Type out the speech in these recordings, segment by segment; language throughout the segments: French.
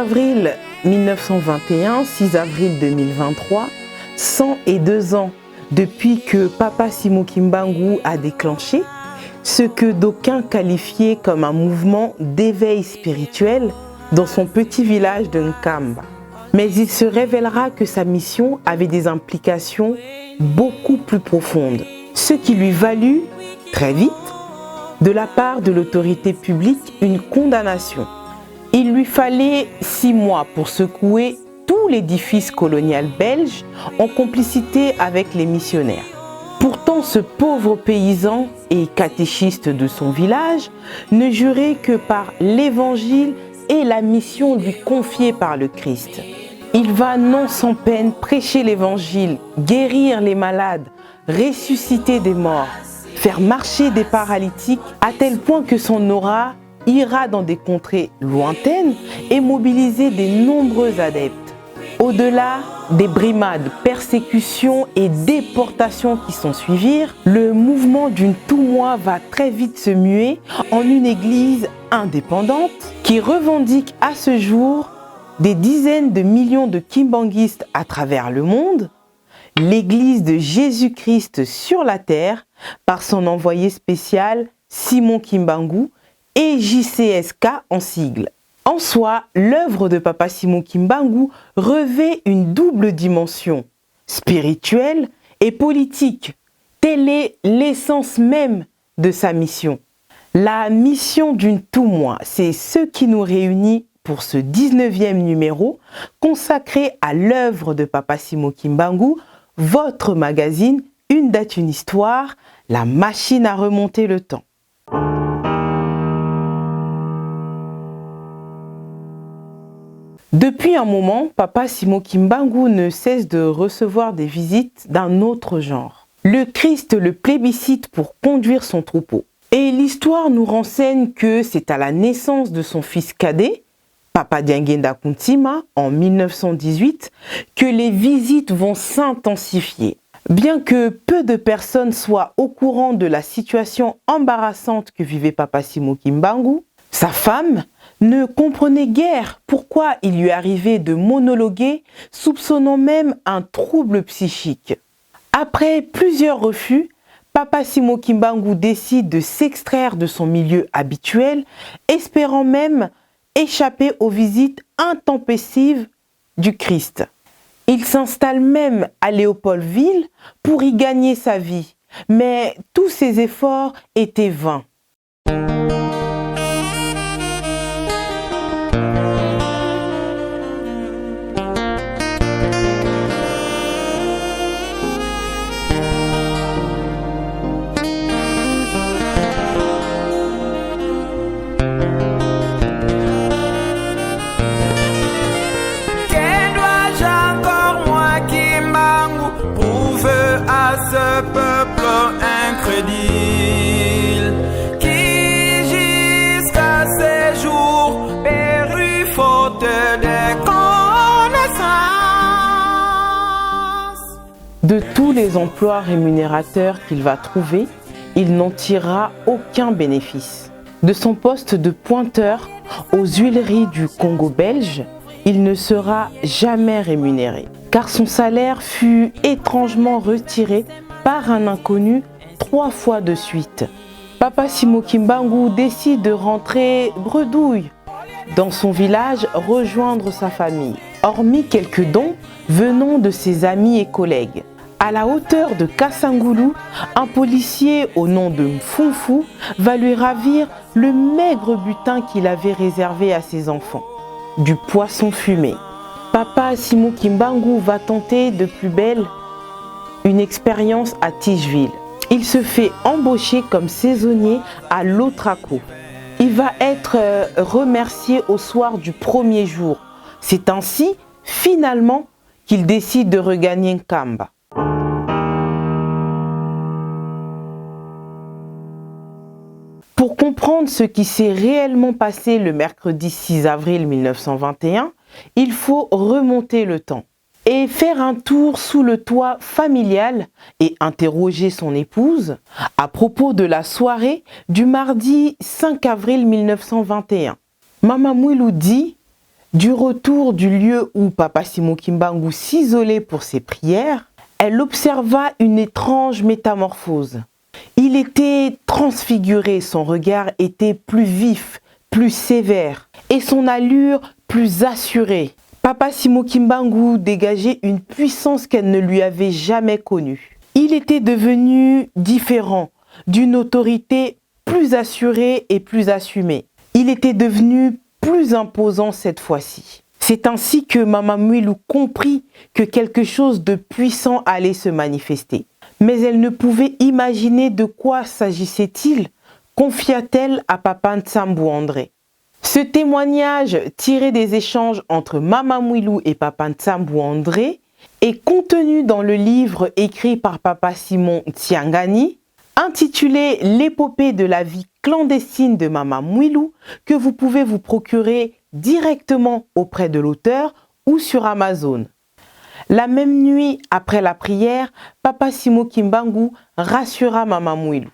avril 1921, 6 avril 2023, 102 ans depuis que Papa Simon Kimbangu a déclenché ce que d'aucuns qualifiaient comme un mouvement d'éveil spirituel dans son petit village de Nkamba. Mais il se révélera que sa mission avait des implications beaucoup plus profondes, ce qui lui valut, très vite, de la part de l'autorité publique, une condamnation. Il lui fallait 6 mois pour secouer tout l'édifice colonial belge en complicité avec les missionnaires. Pourtant, ce pauvre paysan et catéchiste de son village ne jurait que par l'évangile et la mission lui confiée par le Christ. Il va non sans peine prêcher l'évangile, guérir les malades, ressusciter des morts, faire marcher des paralytiques, à tel point que son aura ira dans des contrées lointaines et mobiliser des nombreux adeptes. Au-delà des brimades, persécutions et déportations qui s'en suivirent, le mouvement d'une Toumoua va très vite se muer en une église indépendante qui revendique à ce jour des dizaines de millions de kimbanguistes à travers le monde, l'église de Jésus-Christ sur la terre par son envoyé spécial Simon Kimbangu et JCSK en sigle. En soi, l'œuvre de Papa Simon Kimbangu revêt une double dimension, spirituelle et politique. Telle est l'essence même de sa mission. La mission d'une Toumoua, c'est ce qui nous réunit pour ce 19e numéro consacré à l'œuvre de Papa Simon Kimbangu, votre magazine Une date, une histoire, la machine à remonter le temps. Depuis un moment, Papa Simon Kimbangu ne cesse de recevoir des visites d'un autre genre. Le Christ le plébiscite pour conduire son troupeau. Et l'histoire nous renseigne que c'est à la naissance de son fils cadet, Papa Diangenda Kuntima, en 1918, que les visites vont s'intensifier. Bien que peu de personnes soient au courant de la situation embarrassante que vivait Papa Simon Kimbangu, sa femme ne comprenait guère pourquoi il lui arrivait de monologuer, soupçonnant même un trouble psychique. Après plusieurs refus, Papa Simon Kimbangu décide de s'extraire de son milieu habituel, espérant même échapper aux visites intempestives du Christ. Il s'installe même à Léopoldville pour y gagner sa vie, mais tous ses efforts étaient vains. À ce peuple incrédule qui jusqu'à ces jours périt faute de connaissances. De tous les emplois rémunérateurs qu'il va trouver, il n'en tirera aucun bénéfice. De son poste de pointeur aux huileries du Congo belge, il ne sera jamais rémunéré, car son salaire fut étrangement retiré par un inconnu 3 fois de suite. Papa Simon Kimbangu décide de rentrer bredouille dans son village, rejoindre sa famille. Hormis quelques dons venant de ses amis et collègues, à la hauteur de Kassangoulou, un policier au nom de Mfunfu va lui ravir le maigre butin qu'il avait réservé à ses enfants, du poisson fumé. Papa Simon Kimbangu va tenter de plus belle une expérience à Ticheville. Il se fait embaucher comme saisonnier à l'Otraco. Il va être remercié au soir du premier jour. C'est ainsi, finalement, qu'il décide de regagner Nkamba. Pour comprendre ce qui s'est réellement passé le mercredi 6 avril 1921, il faut remonter le temps et faire un tour sous le toit familial et interroger son épouse à propos de la soirée du mardi 5 avril 1921. Mama Mouilou dit Du retour du lieu où Papa Simon Kimbangu s'isolait pour ses prières, elle observa une étrange métamorphose. Il était transfiguré, son regard était plus vif, plus sévère et son allure plus assurée. Papa Simon Kimbangu dégageait une puissance qu'elle ne lui avait jamais connue. Il était devenu différent, d'une autorité plus assurée et plus assumée. Il était devenu plus imposant cette fois-ci. C'est ainsi que Mama Mwilou comprit que quelque chose de puissant allait se manifester. Mais elle ne pouvait imaginer de quoi s'agissait-il, confia-t-elle à Papa Ntsambu André. Ce témoignage tiré des échanges entre Mama Mwilou et Papa Ntsambu André est contenu dans le livre écrit par Papa Simon Tsiangani, intitulé L'épopée de la vie clandestine de Mama Mwilou, que vous pouvez vous procurer directement auprès de l'auteur ou sur Amazon. La même nuit, après la prière, Papa Simon Kimbangu rassura Mama Mwilou.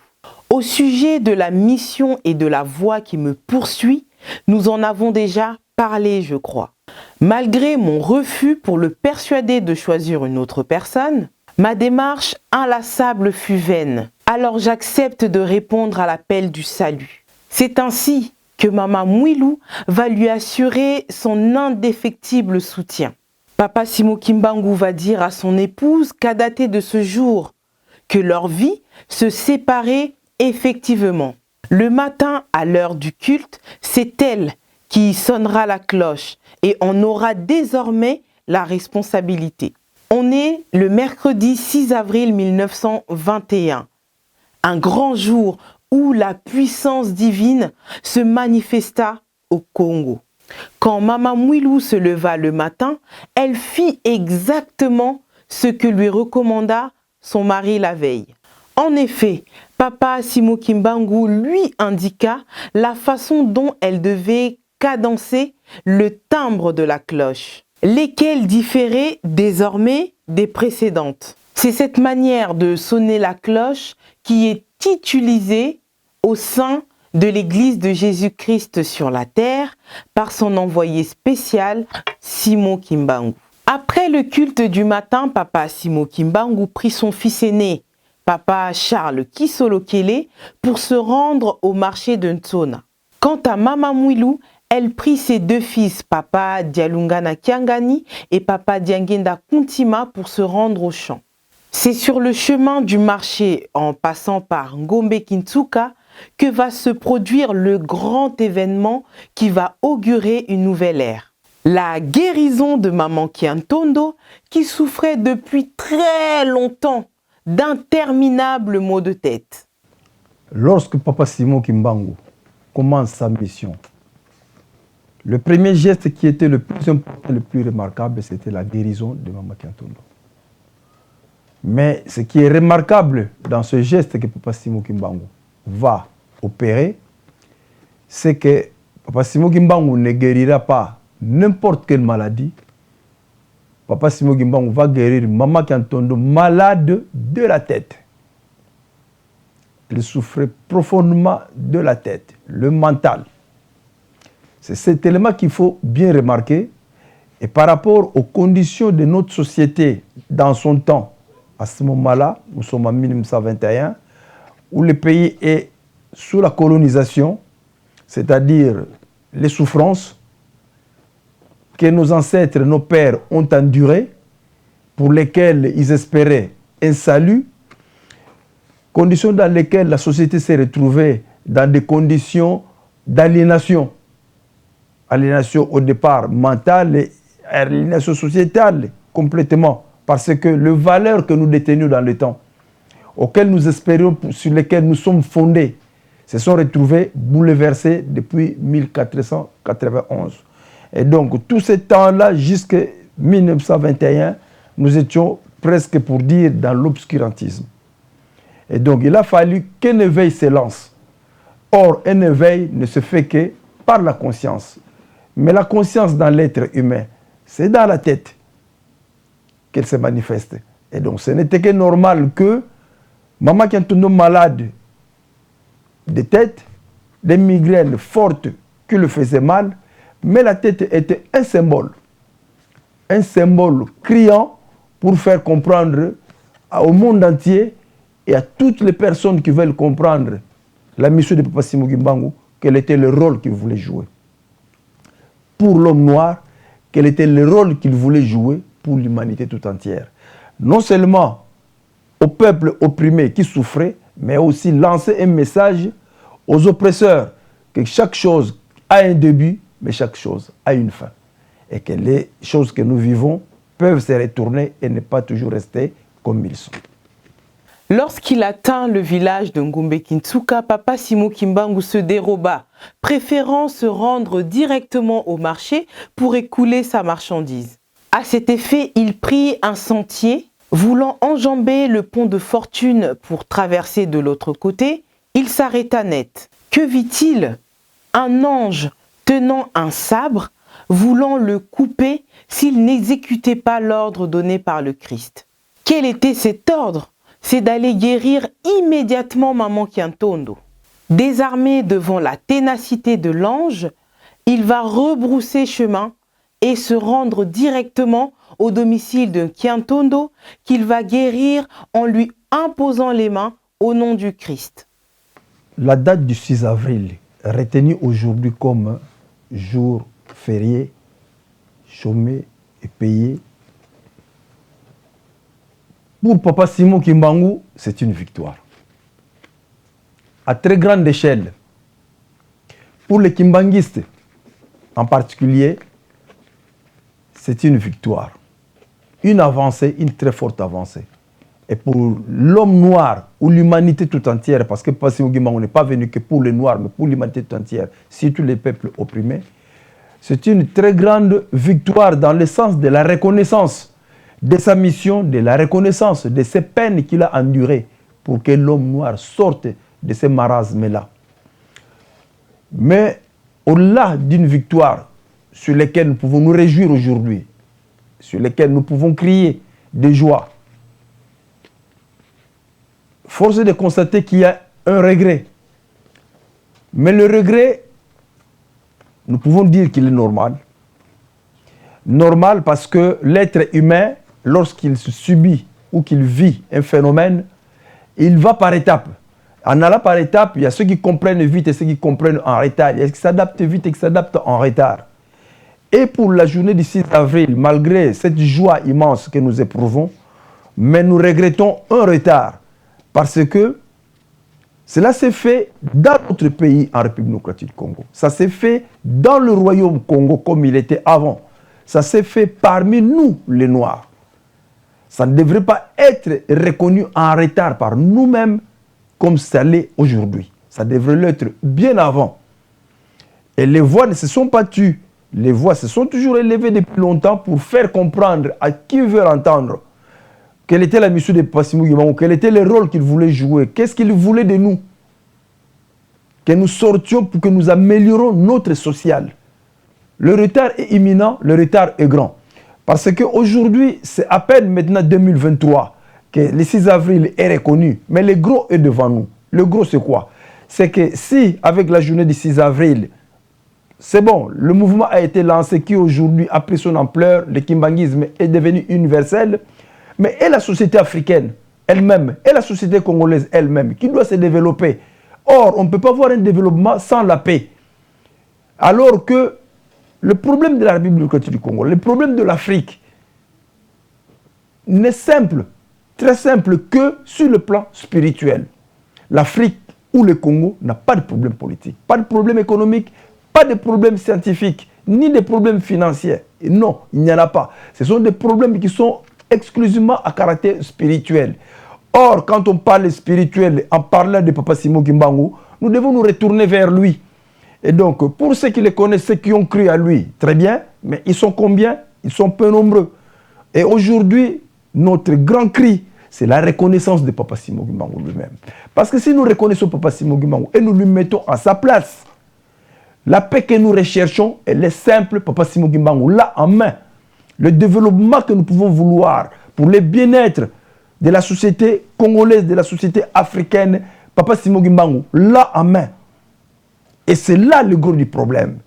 Au sujet de la mission et de la voie qui me poursuit, nous en avons déjà parlé, je crois. Malgré mon refus pour le persuader de choisir une autre personne, ma démarche inlassable fut vaine. Alors j'accepte de répondre à l'appel du salut. C'est ainsi que Mama Mwilou va lui assurer son indéfectible soutien. Papa Simon Kimbangu va dire à son épouse qu'à dater de ce jour, que leur vie se séparait effectivement. Le matin, à l'heure du culte, c'est elle qui sonnera la cloche et en aura désormais la responsabilité. On est le mercredi 6 avril 1921, un grand jour où la puissance divine se manifesta au Congo. Quand Mama Mwilou se leva le matin, elle fit exactement ce que lui recommanda son mari la veille. En effet, Papa Simon Kimbangu lui indiqua la façon dont elle devait cadencer le timbre de la cloche, lesquelles différaient désormais des précédentes. C'est cette manière de sonner la cloche qui est utilisée au sein de l'Église de Jésus-Christ sur la terre par son envoyé spécial Simon Kimbangu. Après le culte du matin, Papa Simon Kimbangu prit son fils aîné, Papa Charles Kisolokele, pour se rendre au marché de Ntsona. Quant à Mama Mwilou, elle prit ses deux fils, Papa Dialungana Kiangani et Papa Diangenda Kuntima, pour se rendre au champ. C'est sur le chemin du marché, en passant par Ngombe Kintsuka, que va se produire le grand événement qui va augurer une nouvelle ère. La guérison de Maman Kiantondo, qui souffrait depuis très longtemps d'interminables maux de tête. Lorsque Papa Simon Kimbangu commence sa mission, le premier geste qui était le plus important, le plus remarquable, c'était la guérison de Maman Kiantondo. Mais ce qui est remarquable dans ce geste que Papa Simon Kimbangu va opérer, c'est que Papa Simon Kimbangu ne guérira pas n'importe quelle maladie. Papa Simon Kimbangu va guérir Maman Kiantondo, malade de la tête. Elle souffrait profondément de la tête, le mental. C'est cet élément qu'il faut bien remarquer. Et par rapport aux conditions de notre société dans son temps, à ce moment-là, nous sommes en 1921, où le pays est sous la colonisation, c'est-à-dire les souffrances que nos ancêtres, nos pères ont endurées, pour lesquelles ils espéraient un salut, conditions dans lesquelles la société s'est retrouvée dans des conditions d'aliénation. Aliénation au départ mentale et aliénation sociétale complètement, parce que les valeurs que nous détenions dans le temps, auxquelles nous espérions, sur lesquelles nous sommes fondés, se sont retrouvées bouleversées depuis 1491. Et donc, tout ce temps-là, jusqu'à 1921, nous étions presque, pour dire, dans l'obscurantisme. Et donc, il a fallu qu'un éveil se lance. Or, un éveil ne se fait que par la conscience. Mais la conscience dans l'être humain, c'est dans la tête qu'elle se manifeste. Et donc, ce n'était que normal que Maman Kiantondo, malade de tête, des migraines fortes qui le faisaient mal, Mais la tête était un symbole criant pour faire comprendre au monde entier et à toutes les personnes qui veulent comprendre la mission de Papa Simon Kimbangu, quel était le rôle qu'il voulait jouer. Pour l'homme noir, quel était le rôle qu'il voulait jouer pour l'humanité tout entière. Non seulement au peuple opprimé qui souffrait, mais aussi lancer un message aux oppresseurs que chaque chose a un début, mais chaque chose a une fin. Et que les choses que nous vivons peuvent se retourner et ne pas toujours rester comme ils sont. Lorsqu'il atteint le village de Ngumbe Kintsuka, Papa Simon Kimbangu se déroba, préférant se rendre directement au marché pour écouler sa marchandise. À cet effet, il prit un sentier, voulant enjamber le pont de Fortune pour traverser de l'autre côté. Il s'arrêta net. Que vit-il? Un ange tenant un sabre, voulant le couper s'il n'exécutait pas l'ordre donné par le Christ. Quel était cet ordre? C'est d'aller guérir immédiatement Maman Kiantondo. Désarmé devant la ténacité de l'ange, il va rebrousser chemin et se rendre directement au domicile de Kiantondo qu'il va guérir en lui imposant les mains au nom du Christ. La date du 6 avril, retenue aujourd'hui comme jour férié, chômé et payé, pour Papa Simon Kimbangu, c'est une victoire. À très grande échelle. Pour les Kimbanguistes, en particulier, c'est une victoire. Une avancée, une très forte avancée. Et pour l'homme noir ou l'humanité tout entière, parce que Papa Simon Kimbangu n'est pas venu que pour les Noirs, mais pour l'humanité tout entière, surtout les peuples opprimés, c'est une très grande victoire dans le sens de la reconnaissance de sa mission, de la reconnaissance de ces peines qu'il a endurées pour que l'homme noir sorte de ces marasmes-là. Mais au-delà d'une victoire sur laquelle nous pouvons nous réjouir aujourd'hui, sur laquelle nous pouvons crier de joie, force est de constater qu'il y a un regret. Mais le regret, nous pouvons dire qu'il est normal. Normal parce que l'être humain, lorsqu'il subit ou qu'il vit un phénomène, il va par étapes. En allant par étapes, il y a ceux qui comprennent vite et ceux qui comprennent en retard. Il y a ceux qui s'adaptent vite et qui s'adaptent en retard. Et pour la journée du 6 avril, malgré cette joie immense que nous éprouvons, mais nous regrettons un retard. Parce que cela s'est fait dans notre pays, en République démocratique du Congo. Ça s'est fait dans le royaume Congo comme il était avant. Ça s'est fait parmi nous, les Noirs. Ça ne devrait pas être reconnu en retard par nous-mêmes comme ça l'est aujourd'hui. Ça devrait l'être bien avant. Et les voix ne se sont pas tues. Les voix se sont toujours élevées depuis longtemps pour faire comprendre à qui veut entendre quelle était la mission de Papa Simon Kimbangu, quel était le rôle qu'il voulait jouer, qu'est-ce qu'il voulait de nous. Que nous sortions pour que nous améliorons notre social. Le retard est imminent, le retard est grand. Parce qu'aujourd'hui, c'est à peine maintenant 2023 que le 6 avril est reconnu. Mais le gros est devant nous. Le gros, c'est quoi? C'est que si, avec la journée du 6 avril, c'est bon, le mouvement a été lancé qui aujourd'hui a pris son ampleur, le kimbanguisme est devenu universel, mais et la société africaine elle-même, et la société congolaise elle-même, qui doit se développer. Or, on ne peut pas avoir un développement sans la paix. Alors que le problème de la République démocratique du Congo, le problème de l'Afrique, n'est simple, très simple que sur le plan spirituel. L'Afrique ou le Congo n'a pas de problème politique, pas de problème économique, pas de problème scientifique, ni de problème financier. Et non, il n'y en a pas. Ce sont des problèmes qui sont exclusivement à caractère spirituel. Or, quand on parle spirituel, en parlant de Papa Simon Kimbangu, nous devons nous retourner vers lui. Et donc, pour ceux qui le connaissent, ceux qui ont cru à lui, très bien, mais ils sont combien? Ils sont peu nombreux. Et aujourd'hui, notre grand cri, c'est la reconnaissance de Papa Simon Kimbangu lui-même. Parce que si nous reconnaissons Papa Simon Kimbangu et nous lui mettons à sa place, la paix que nous recherchons, elle est simple, Papa Simon Kimbangu là en main. Le développement que nous pouvons vouloir pour le bien-être de la société congolaise, de la société africaine, Papa Simon Kimbangu là en main. Et c'est là le gros du problème.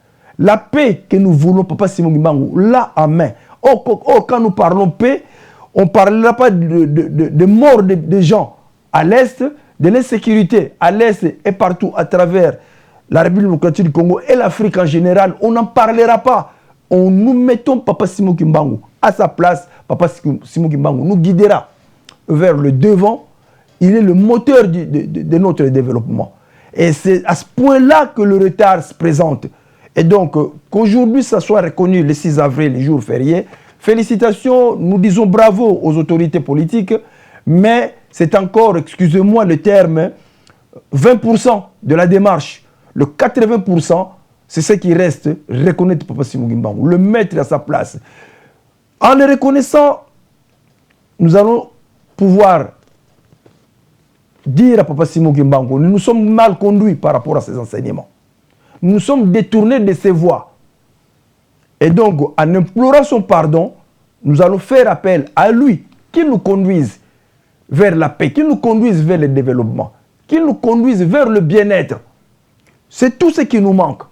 La paix que nous voulons, Papa Simon Kimbangu, là en main. Quand nous parlons paix, on ne parlera pas de mort de gens à l'Est, de l'insécurité à l'Est et partout à travers la République démocratique du Congo et l'Afrique en général. On n'en parlera pas. Nous mettons Papa Simon Kimbangu à sa place. Papa Simon Kimbangu nous guidera vers le devant. Il est le moteur de notre développement. Et c'est à ce point-là que le retard se présente. Et donc, qu'aujourd'hui, ça soit reconnu le 6 avril, le jour férié, félicitations, nous disons bravo aux autorités politiques, mais c'est encore, excusez-moi le terme, 20% de la démarche. Le 80%, c'est ce qui reste, reconnaître Papa Simon Kimbangu, le mettre à sa place. En le reconnaissant, nous allons pouvoir dire à Papa Simon Kimbangu, nous nous sommes mal conduits par rapport à ses enseignements. Nous nous sommes détournés de ses voies. Et donc, en implorant son pardon, nous allons faire appel à lui, qu'il nous conduise vers la paix, qu'il nous conduise vers le développement, qu'il nous conduise vers le bien-être. C'est tout ce qui nous manque.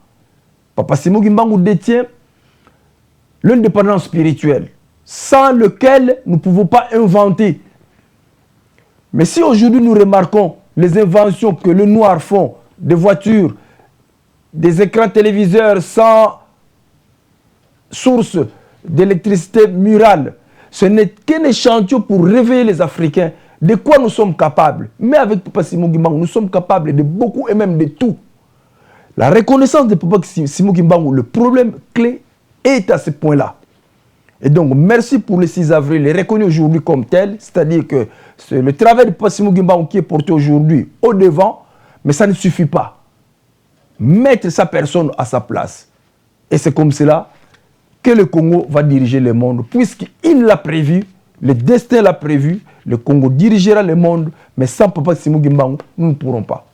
Papa Simon Kimbangu détient l'indépendance spirituelle, sans lequel nous ne pouvons pas inventer. Mais si aujourd'hui nous remarquons les inventions que les Noirs font, des voitures, des écrans téléviseurs sans source d'électricité murale, ce n'est qu'un échantillon pour réveiller les Africains de quoi nous sommes capables. Mais avec Papa Simon Kimbangu, nous sommes capables de beaucoup et même de tout. La reconnaissance de Papa Simon Kimbangu, le problème clé est à ce point-là. Et donc, merci pour le 6 avril, il est reconnu aujourd'hui comme tel, c'est-à-dire que c'est le travail de Papa Simon Kimbangu qui est porté aujourd'hui au devant, mais ça ne suffit pas. Mettre sa personne à sa place. Et c'est comme cela que le Congo va diriger le monde, puisqu'il l'a prévu, le destin l'a prévu, le Congo dirigera le monde, mais sans Papa Simon Kimbangu, nous ne pourrons pas.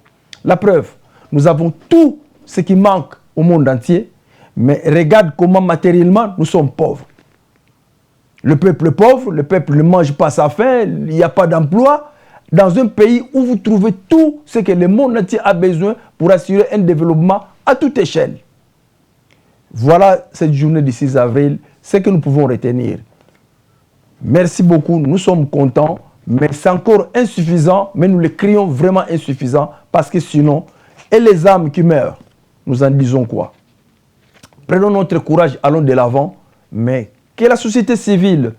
La preuve, nous avons tout ce qui manque au monde entier, mais regarde comment matériellement nous sommes pauvres. Le peuple est pauvre, le peuple ne mange pas sa faim, il n'y a pas d'emploi. Dans un pays où vous trouvez tout ce que le monde entier a besoin pour assurer un développement à toute échelle. Voilà cette journée du 6 avril, ce que nous pouvons retenir. Merci beaucoup, nous sommes contents, mais c'est encore insuffisant, mais nous le crions vraiment insuffisant, parce que sinon, et les âmes qui meurent, nous en disons quoi? Prenons notre courage, allons de l'avant, mais que la société civile,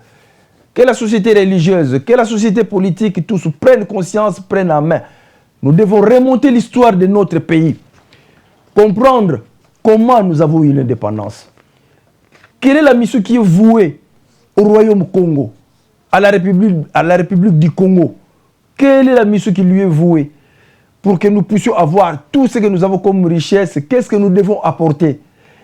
que la société religieuse, que la société politique, tous prennent conscience, prennent en main. Nous devons remonter l'histoire de notre pays, comprendre comment nous avons eu l'indépendance. Quelle est la mission qui est vouée au Royaume Congo, à la République du Congo? Quelle est la mission qui lui est vouée pour que nous puissions avoir tout ce que nous avons comme richesse? Qu'est-ce que nous devons apporter?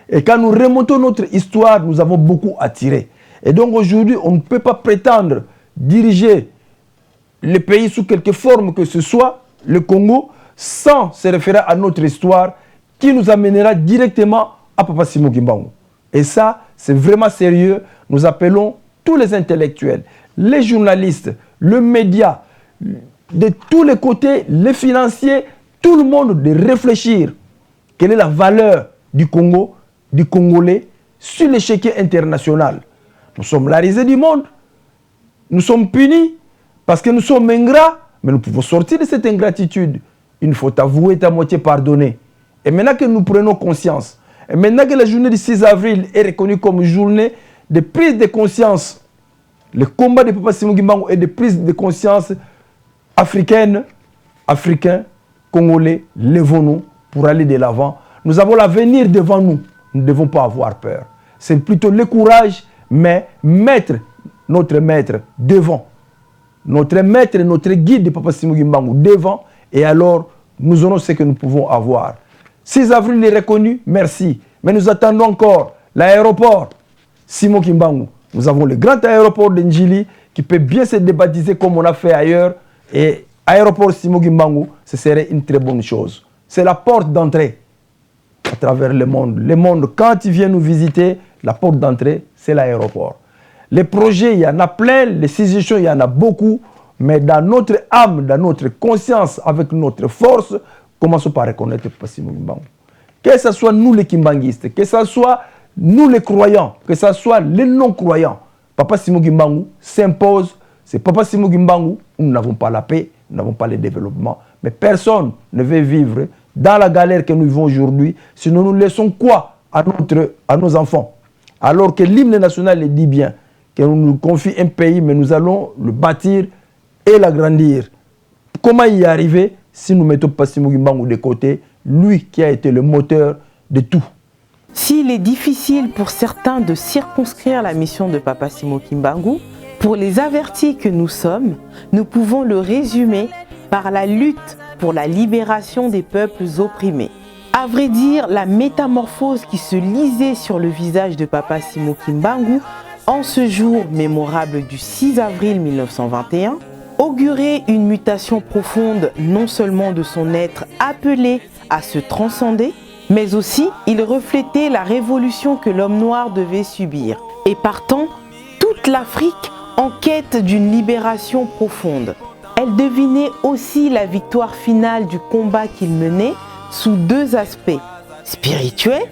Et quand nous remontons notre histoire, nous avons beaucoup à tirer. Et donc aujourd'hui, on ne peut pas prétendre diriger le pays sous quelque forme que ce soit, le Congo, sans se référer à notre histoire qui nous amènera directement à Papa Simon Kimbangu. Et ça, c'est vraiment sérieux. Nous appelons tous les intellectuels, les journalistes, le média, de tous les côtés, les financiers, tout le monde de réfléchir. Quelle est la valeur du Congo, du Congolais, sur l'échiquier international? Nous sommes la risée du monde. Nous sommes punis parce que nous sommes ingrats, mais nous pouvons sortir de cette ingratitude. Une faute avouée est à moitié pardonnée. Et maintenant que nous prenons conscience, et maintenant que la journée du 6 avril est reconnue comme journée de prise de conscience, le combat de Papa Simon Kimbangu est de prise de conscience africaine, africains, congolais, levons-nous pour aller de l'avant. Nous avons l'avenir devant nous. Nous ne devons pas avoir peur. C'est plutôt le courage, mais mettre notre maître devant. Notre maître et notre guide de Papa Simon Kimbangu devant. Et alors, nous aurons ce que nous pouvons avoir. 6 avril est reconnu, merci. Mais nous attendons encore l'aéroport Simon Kimbangu. Nous avons le grand aéroport de Njili qui peut bien se débaptiser comme on a fait ailleurs. Et aéroport Simon Kimbangu, ce serait une très bonne chose. C'est la porte d'entrée à travers le monde. Le monde, quand il vient nous visiter, la porte d'entrée, c'est l'aéroport. Les projets, il y en a plein, les suggestions, il y en a beaucoup, mais dans notre âme, dans notre conscience, avec notre force, commençons par reconnaître Papa Simon Kimbangu. que ce soit nous les kimbanguistes, que ce soit nous les croyants, que ce soit les non-croyants, Papa Simon Kimbangu s'impose. C'est Papa Simon Kimbangu, nous n'avons pas la paix, nous n'avons pas le développement. Mais personne ne veut vivre dans la galère que nous vivons aujourd'hui, sinon nous laissons quoi à nos enfants? Alors que l'hymne national le dit bien, que nous confie un pays, mais nous allons le bâtir et l'agrandir. Comment y arriver si nous mettons Papa Simon Kimbangu de côté, lui qui a été le moteur de tout? S'il est difficile pour certains de circonscrire la mission de Papa Simon Kimbangu, pour les avertis que nous sommes, nous pouvons le résumer par la lutte pour la libération des peuples opprimés. À vrai dire, la métamorphose qui se lisait sur le visage de Papa Simon Kimbangu en ce jour mémorable du 6 avril 1921 augurait une mutation profonde non seulement de son être appelé à se transcender, mais aussi il reflétait la révolution que l'homme noir devait subir. Et partant, toute l'Afrique en quête d'une libération profonde. Elle devinait aussi la victoire finale du combat qu'il menait sous deux aspects, spirituel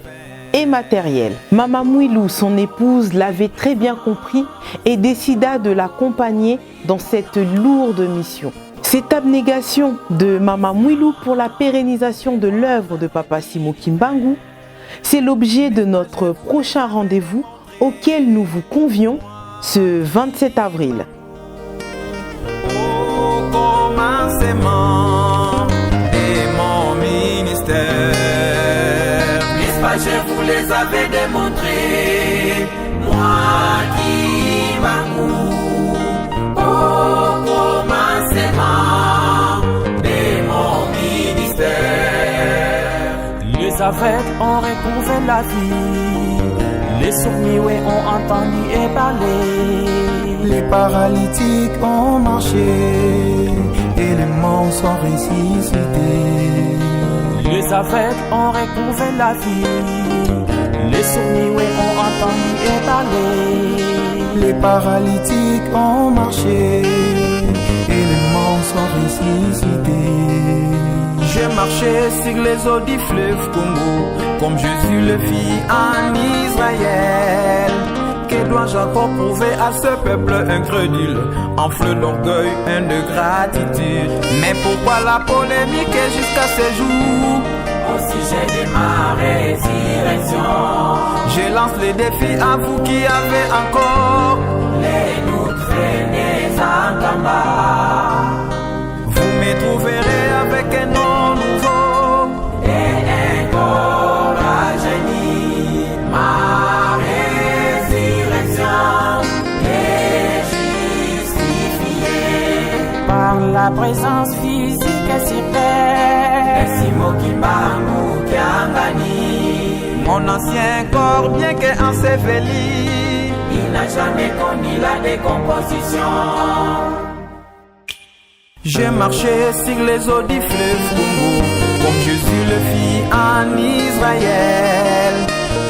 et matériel. Mama Mouilou, son épouse, l'avait très bien compris et décida de l'accompagner dans cette lourde mission. Cette abnégation de Mama Mouilou pour la pérennisation de l'œuvre de Papa Simon Kimbangu, c'est l'objet de notre prochain rendez-vous auquel nous vous convions ce 27 avril. Au commencement de mon ministère, n'est-ce pas, je vous les avais démontrés, moi Kimbangu. Au commencement de mon ministère, les aveugles ont retrouvé la vie, les sourds-muets ont entendu et parlé, les paralytiques ont marché et les morts sont ressuscités. les aveugles ont retrouvé la vie, les sourds-muets ont entendu et parlé, Les paralytiques ont marché et les morts sont ressuscités. J'ai marché sur les eaux du fleuve Congo, comme Jésus le fit en Israël. Que dois-je encore prouver à ce peuple incrédule, enflé d'orgueil et de gratitude? Mais pourquoi la polémique jusqu'à ces jours? au sujet de ma résurrection? Je lance les défis à vous qui avez encore Les doutes venez en combat, vous me trouverez avec un nom nouveau. et un corps rajeuni. Ma résurrection est justifiée par la présence physique sur terre. Simon Kimbangu Kiangani, Mon ancien corps, bien qu'enseveli, il n'a jamais connu la décomposition. j'ai marché sur les eaux du fleuve Congo, comme Jésus le fit en Israël.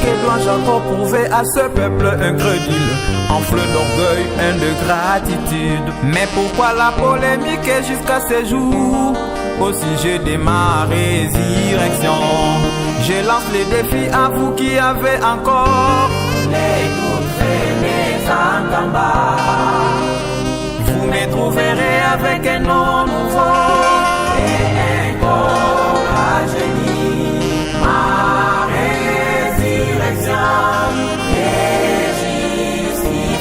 Que dois-je encore prouver à ce peuple incrédule, enflé d'orgueil et de gratitude? Mais pourquoi la polémique jusqu'à ces jours? Au sujet de ma résurrection, je lance les défis à vous qui avez encore Les doutes venez en combat, vous me trouverez avec un nom nouveau. et un corps rajeuni. Ma résurrection est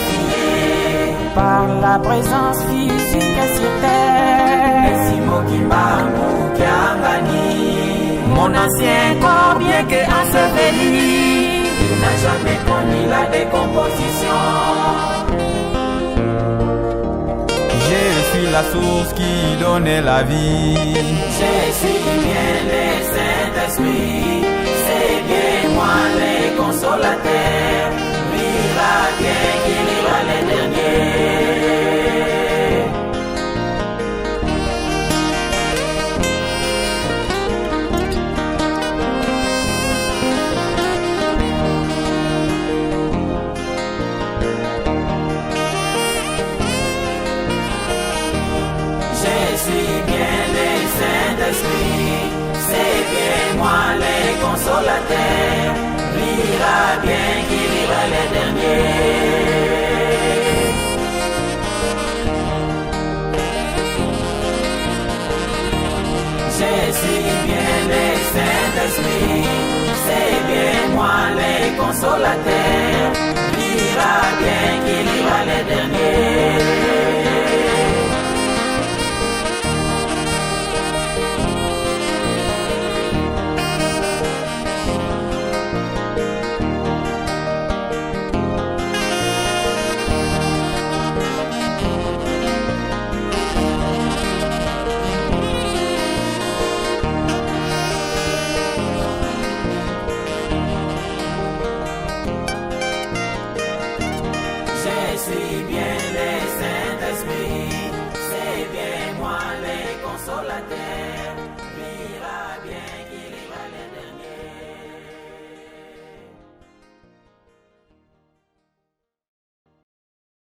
justifiée par la présence physique sur terre. Simon Kimbangu Kiangani, Mon ancien corps, bien qu'enseveli, il n'a jamais connu la décomposition. je suis la source qui donne la vie. Je suis bien le Saint-Esprit, c'est bien moi le consolateur, miracle qui ira le dernier. Je suis bien le Saint-Esprit, c'est bien moi le consolateur. bien qu'il ira les derniers. Je suis bien les Saint-Esprit, c'est bien moi les consolateurs. Il ira bien qu'il ira les derniers. Je suis bien les Saint-Esprit, c'est bien moi les consolateurs.